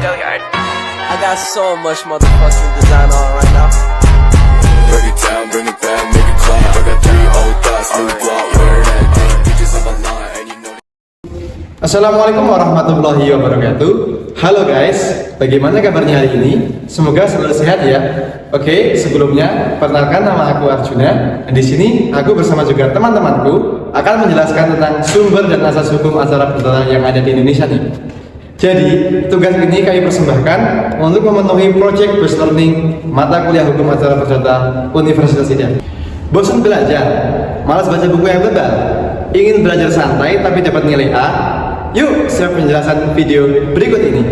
I got so much motherfucking design on right now. Break it down, bring it back, make it clap. I got 3 old thoughts, new block, wear that thing. Bitches on my line, and you know. Assalamualaikum warahmatullahi wabarakatuh. Halo guys, bagaimana kabarnya hari ini? Semoga selalu sehat ya. Oke, sebelumnya perkenalkan nama aku Arjuna. Di sini aku bersama juga teman-temanku akan menjelaskan tentang sumber dan asas hukum acara perdata yang ada di Indonesia nih. Jadi, tugas ini kami persembahkan untuk memenuhi project based learning mata kuliah hukum acara perdata Universitas Hidayah. Bosan belajar, malas baca buku yang tebal, ingin belajar santai tapi dapat nilai A? Yuk, siap penjelasan video berikut ini.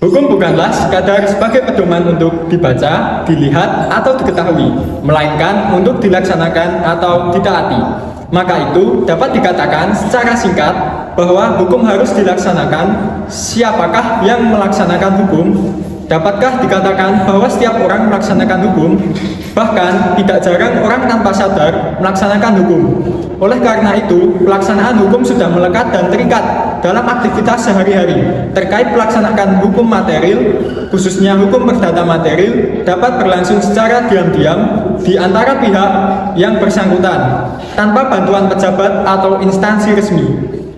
Hukum bukanlah sekadar sebagai pedoman untuk dibaca, dilihat, atau diketahui, melainkan untuk dilaksanakan atau ditaati. Maka itu dapat dikatakan secara singkat bahwa hukum harus dilaksanakan. Siapakah yang melaksanakan hukum? Dapatkah dikatakan bahwa setiap orang melaksanakan hukum? Bahkan tidak jarang orang tanpa sadar melaksanakan hukum. Oleh karena itu, pelaksanaan hukum sudah melekat dan terikat dalam aktivitas sehari-hari. Terkait pelaksanaan hukum material, khususnya hukum perdata material, dapat berlangsung secara diam-diam di antara pihak yang bersangkutan, tanpa bantuan pejabat atau instansi resmi.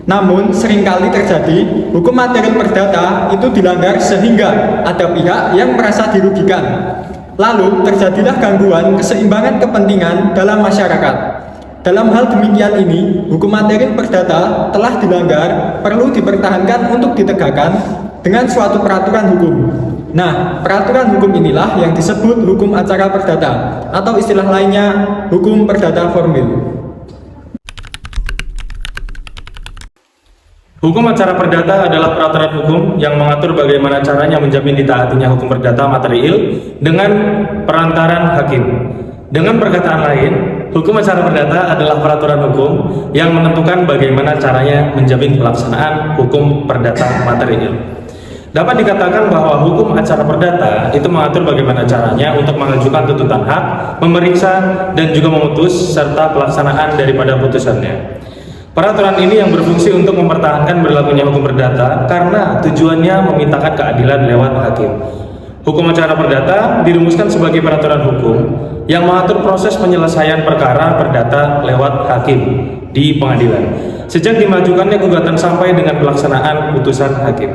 Namun, seringkali terjadi hukum material perdata itu dilanggar sehingga ada pihak yang merasa dirugikan. Lalu, terjadilah gangguan keseimbangan kepentingan dalam masyarakat. Dalam hal demikian ini, hukum material perdata telah dilanggar, perlu dipertahankan untuk ditegakkan dengan suatu peraturan hukum. Nah, peraturan hukum inilah yang disebut hukum acara perdata, atau istilah lainnya, hukum perdata formil. Hukum acara perdata adalah peraturan hukum yang mengatur bagaimana caranya menjamin ditaatinya hukum perdata material dengan perantaran hakim. Dengan perkataan lain, hukum acara perdata adalah peraturan hukum yang menentukan bagaimana caranya menjamin pelaksanaan hukum perdata material. Dapat dikatakan bahwa hukum acara perdata itu mengatur bagaimana caranya untuk mengajukan tuntutan hak, memeriksa, dan juga memutus serta pelaksanaan daripada putusannya. Peraturan ini yang berfungsi untuk mempertahankan berlakunya hukum perdata karena tujuannya memintakan keadilan lewat hakim. Hukum acara perdata dirumuskan sebagai peraturan hukum yang mengatur proses penyelesaian perkara perdata lewat hakim di pengadilan, sejak dimajukannya gugatan sampai dengan pelaksanaan putusan hakim.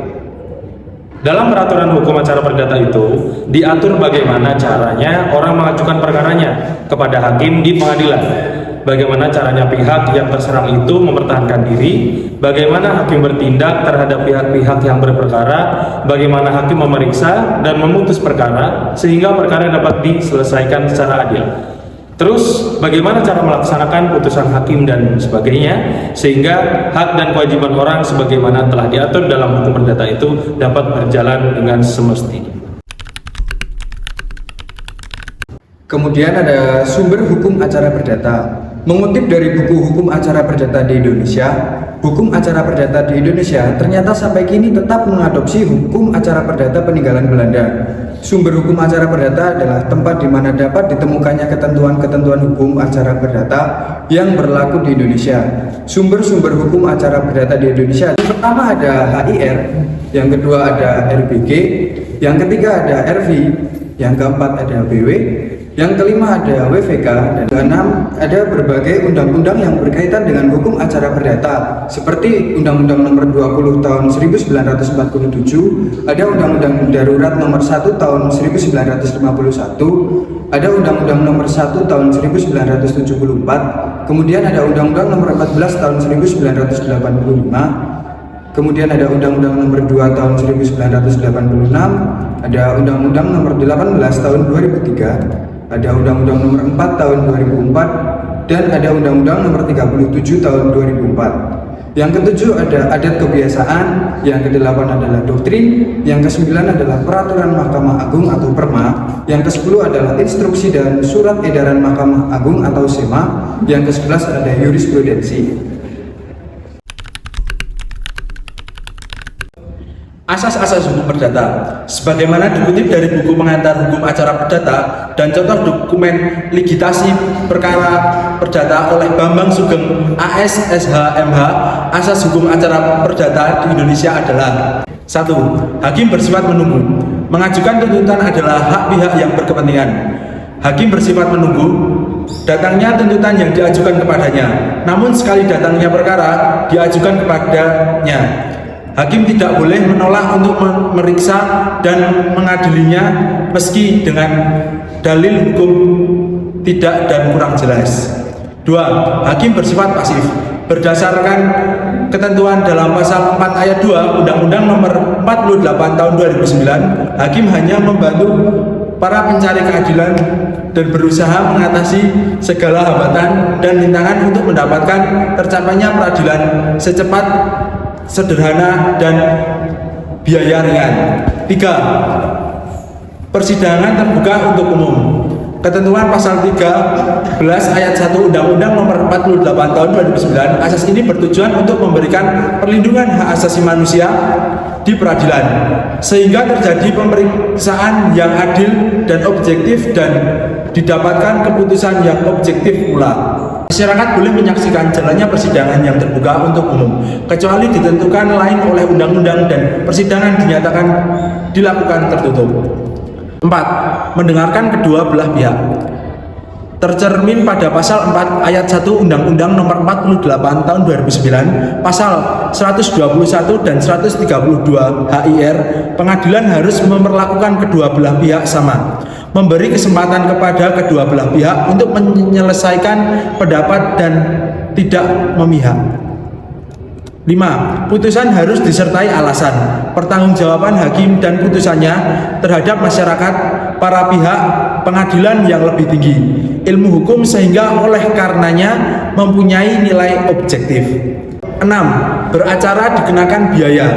Dalam peraturan hukum acara perdata itu diatur bagaimana caranya orang mengajukan perkaranya kepada hakim di pengadilan, bagaimana caranya pihak yang terserang itu mempertahankan diri, bagaimana hakim bertindak terhadap pihak-pihak yang berperkara, bagaimana hakim memeriksa dan memutus perkara sehingga perkara dapat diselesaikan secara adil. Terus, bagaimana cara melaksanakan putusan hakim dan sebagainya sehingga hak dan kewajiban orang sebagaimana telah diatur dalam hukum perdata itu dapat berjalan dengan semestinya. Kemudian ada sumber hukum acara perdata. Mengutip dari buku Hukum Acara Perdata di Indonesia, hukum acara perdata di Indonesia ternyata sampai kini tetap mengadopsi hukum acara perdata peninggalan Belanda. Sumber hukum acara perdata adalah tempat di mana dapat ditemukannya ketentuan-ketentuan hukum acara perdata yang berlaku di Indonesia. Sumber-sumber hukum acara perdata di Indonesia, yang pertama ada HIR, yang kedua ada RBG, yang ketiga ada RV, yang keempat ada BW, yang kelima ada WVK, dan keenam ada berbagai undang-undang yang berkaitan dengan hukum acara perdata seperti Undang-Undang Nomor 20 Tahun 1947, ada Undang-Undang Darurat Nomor 1 Tahun 1951, ada Undang-Undang Nomor 1 Tahun 1974, kemudian ada Undang-Undang Nomor 14 Tahun 1985, kemudian ada Undang-Undang Nomor 2 Tahun 1986, ada Undang-Undang Nomor 18 Tahun 2003, ada Undang-Undang Nomor 4 Tahun 2004, dan ada Undang-Undang Nomor 37 Tahun 2004. Yang ketujuh ada adat kebiasaan, yang kedelapan adalah doktrin, yang kesembilan adalah peraturan Mahkamah Agung atau Perma, yang kesepuluh adalah instruksi dan surat edaran Mahkamah Agung atau SEMA, yang kesebelas ada jurisprudensi. Asas-asas hukum perdata sebagaimana dikutip dari buku pengantar hukum acara perdata dan contoh dokumen ligitasi perkara perdata oleh Bambang Sugeng AS SH.MH. Asas hukum acara perdata di Indonesia adalah: 1. Hakim bersifat menunggu. Mengajukan tuntutan adalah hak pihak yang berkepentingan. Hakim bersifat menunggu datangnya tuntutan yang diajukan kepadanya, namun sekali datangnya perkara diajukan kepadanya, hakim tidak boleh menolak untuk memeriksa dan mengadilinya meski dengan dalil hukum tidak dan kurang jelas. 2. Hakim bersifat pasif. Berdasarkan ketentuan dalam pasal 4 ayat 2 Undang-Undang Nomor 48 Tahun 2009, hakim hanya membantu para pencari keadilan dan berusaha mengatasi segala hambatan dan rintangan untuk mendapatkan tercapainya peradilan secepat, sederhana, dan biaya ringan. 3. Persidangan terbuka untuk umum. Ketentuan pasal 13 ayat 1 Undang-Undang Nomor 48 Tahun 2009, asas ini bertujuan untuk memberikan perlindungan hak asasi manusia di peradilan sehingga terjadi pemeriksaan yang adil dan objektif dan didapatkan keputusan yang objektif pula. Masyarakat boleh menyaksikan jalannya persidangan yang terbuka untuk umum kecuali ditentukan lain oleh undang-undang dan persidangan dinyatakan dilakukan tertutup. 4. Mendengarkan kedua belah pihak. Tercermin pada pasal 4 ayat 1 Undang-Undang Nomor 48 Tahun 2009, pasal 121 dan 132 HIR, pengadilan harus memperlakukan kedua belah pihak sama, memberi kesempatan kepada kedua belah pihak untuk menyelesaikan pendapat dan tidak memihak. 5. Putusan harus disertai alasan, pertanggungjawaban hakim dan putusannya terhadap masyarakat, para pihak, pengadilan yang lebih tinggi, ilmu hukum sehingga oleh karenanya mempunyai nilai objektif. 6. Beracara dikenakan biaya.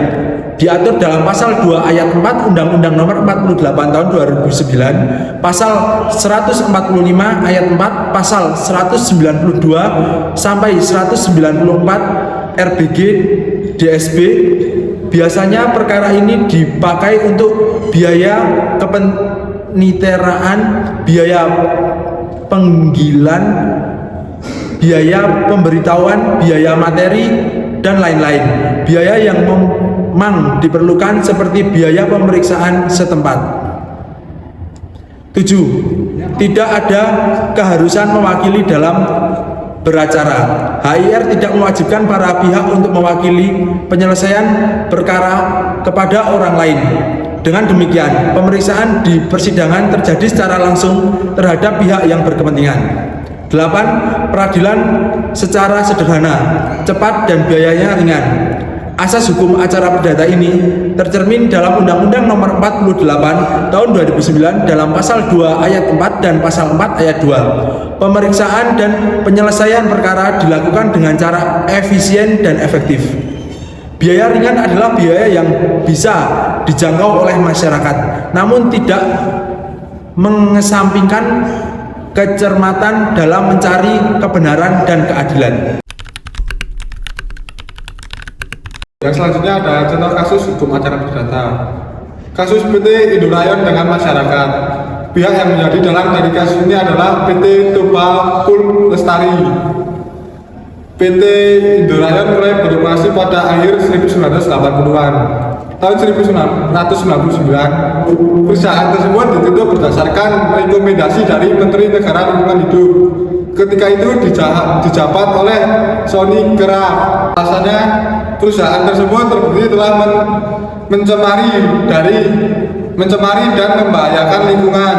Diatur dalam pasal 2 ayat 4 Undang-Undang Nomor 48 Tahun 2009, pasal 145 ayat 4, pasal 192 sampai 194 RBG DSB. Biasanya perkara ini dipakai untuk biaya kepeniteraan, biaya penggilan, biaya pemberitahuan, biaya materi, dan lain-lain. Biaya yang memang diperlukan seperti biaya pemeriksaan setempat. 7. Tidak ada keharusan mewakili dalam beracara. HIR tidak mewajibkan para pihak untuk mewakili penyelesaian perkara kepada orang lain. Dengan demikian, pemeriksaan di persidangan terjadi secara langsung terhadap pihak yang berkepentingan. 8. Peradilan secara sederhana, cepat, dan biayanya ringan. Asas hukum acara perdata ini tercermin dalam Undang-Undang Nomor 48 Tahun 2009 dalam pasal 2 ayat 4 dan pasal 4 ayat 2. Pemeriksaan dan penyelesaian perkara dilakukan dengan cara efisien dan efektif. Biaya ringan adalah biaya yang bisa dijangkau oleh masyarakat, namun tidak mengesampingkan kecermatan dalam mencari kebenaran dan keadilan. Yang selanjutnya ada contoh kasus hukum acara perdata. Kasus PT Indorayon dengan masyarakat. Pihak yang menjadi dalang dari kasus ini adalah PT Toba Pul Lestari. PT Indorayon mulai beroperasi pada akhir 1980-an. Tahun 1999, perusahaan tersebut ditutup berdasarkan rekomendasi dari Menteri Negara Lingkungan Hidup. Ketika itu dijabat oleh Sony Craft. Alasannya perusahaan tersebut terbukti telah mencemari dan membahayakan lingkungan.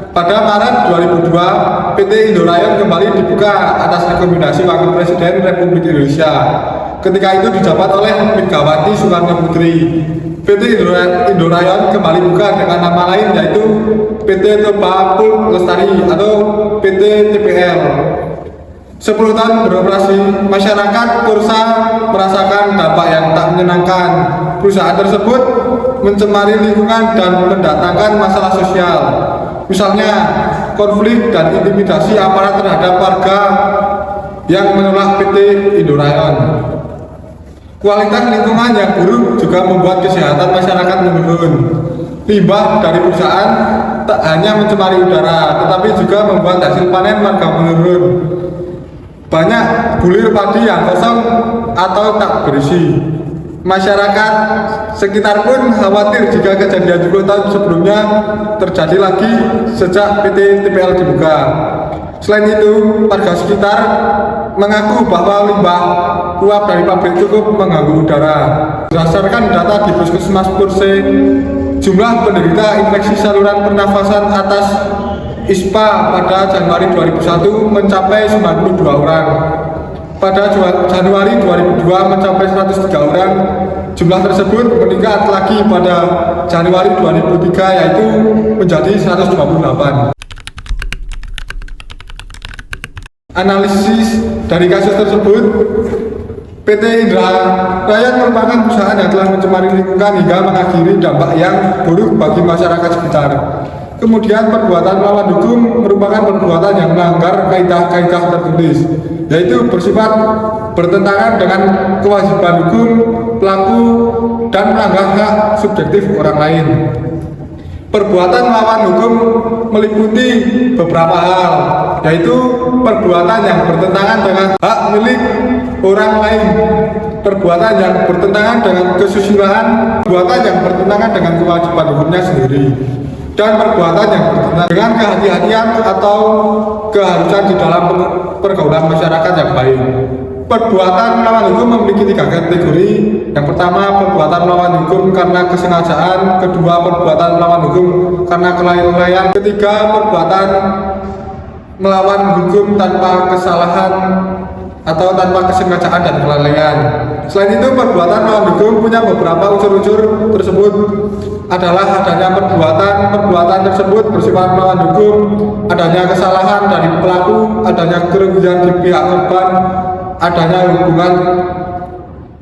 Pada Maret 2002, PT Indorayon kembali dibuka atas rekomendasi Wakil Presiden Republik Indonesia. Ketika itu dijabat oleh Megawati Soekarno Putri. PT Indorayon kembali buka dengan nama lain yaitu PT Toba Pul Lestari atau PT TPL. 10 tahun beroperasi, masyarakat Kursa merasakan dampak yang tak menyenangkan. Perusahaan tersebut mencemari lingkungan dan mendatangkan masalah sosial. Misalnya, konflik dan intimidasi aparat terhadap warga yang menolak PT Indorayon. Kualitas lingkungan yang buruk juga membuat kesehatan masyarakat menurun. Limbah dari perusahaan tak hanya mencemari udara, tetapi juga membuat hasil panen warga menurun. Banyak bulir padi yang kosong atau tak berisi. Masyarakat sekitar pun khawatir jika kejadian 10 tahun sebelumnya terjadi lagi sejak PT TPL dibuka. Selain itu, warga sekitar mengaku bahwa limbah uap dari pabrik cukup mengganggu udara. Berdasarkan data di Puskesmas Purse, jumlah penderita infeksi saluran pernafasan atas ISPA pada Januari 2001 mencapai 92 orang. Pada Januari 2002 mencapai 103 orang. Jumlah tersebut meningkat lagi pada Januari 2003 yaitu menjadi 128. Analisis dari kasus tersebut, PT Indra Raya merupakan perusahaan yang telah mencemari lingkungan hingga mengakhiri dampak yang buruk bagi masyarakat sekitar. Kemudian perbuatan melawan hukum merupakan perbuatan yang melanggar kaidah-kaidah tertulis, yaitu bersifat bertentangan dengan kewajiban hukum pelaku dan melanggar hak subjektif orang lain. Perbuatan melawan hukum meliputi beberapa hal, yaitu perbuatan yang bertentangan dengan hak milik orang lain, perbuatan yang bertentangan dengan kesusilaan, perbuatan yang bertentangan dengan kewajiban hukumnya sendiri, dan perbuatan yang bertentangan dengan kehati-hatian atau keharusan di dalam pergaulan masyarakat yang baik. Perbuatan melawan hukum memiliki 3 kategori. Yang pertama, perbuatan melawan hukum karena kesengajaan. Kedua, perbuatan melawan hukum karena kelalaian. Ketiga, perbuatan melawan hukum tanpa kesalahan atau tanpa kesengajaan dan kelalaian. Selain itu, perbuatan melawan hukum punya beberapa unsur-unsur tersebut adalah adanya perbuatan tersebut bersifat melawan hukum, adanya kesalahan dari pelaku, adanya kerugian di pihak korban, adanya hubungan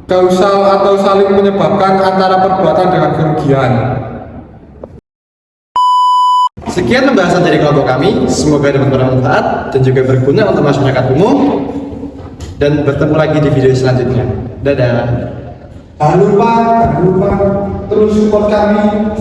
kausal atau saling menyebabkan antara perbuatan dengan kerugian. Sekian pembahasan dari kelompok kami, semoga dapat bermanfaat dan juga berguna untuk masyarakat umum. Dan bertemu lagi di video selanjutnya. Dadah. Jangan lupa terus support kami.